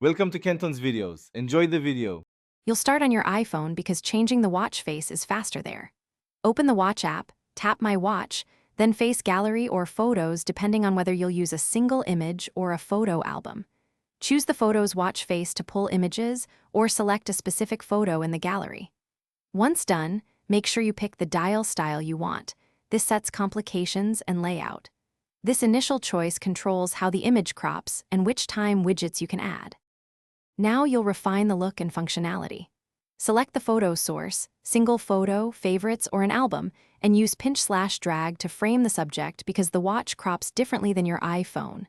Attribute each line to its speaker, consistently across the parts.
Speaker 1: Welcome to Kenton's videos. Enjoy the video.
Speaker 2: You'll start on your iPhone because changing the watch face is faster there. Open the Watch app, tap My Watch, then face Gallery or Photos depending on whether you'll use a single image or a photo album. Choose the photo's watch face to pull images or select a specific photo in the gallery. Once done, make sure you pick the dial style you want. This sets complications and layout. This initial choice controls how the image crops and which time widgets you can add. Now you'll refine the look and functionality. Select the photo source, single photo, favorites, or an album, and use pinch/drag to frame the subject because the watch crops differently than your iPhone.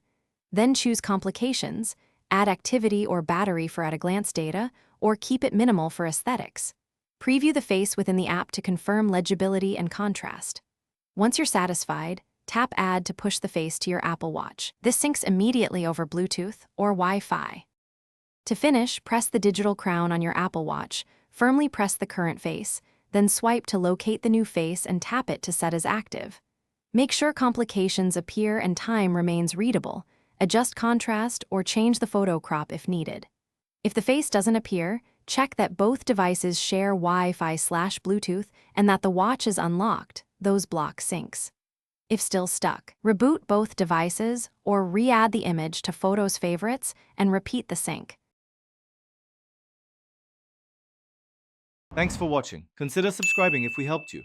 Speaker 2: Then choose complications, add activity or battery for at-a-glance data, or keep it minimal for aesthetics. Preview the face within the app to confirm legibility and contrast. Once you're satisfied, tap Add to push the face to your Apple Watch. This syncs immediately over Bluetooth or Wi-Fi. To finish, press the digital crown on your Apple Watch, firmly press the current face, then swipe to locate the new face and tap it to set as active. Make sure complications appear and time remains readable, adjust contrast, or change the photo crop if needed. If the face doesn't appear, check that both devices share Wi-Fi/Bluetooth and that the watch is unlocked. Those block syncs. If still stuck, reboot both devices or re-add the image to Photos Favorites and repeat the sync.
Speaker 1: Thanks for watching. Consider subscribing if we helped you.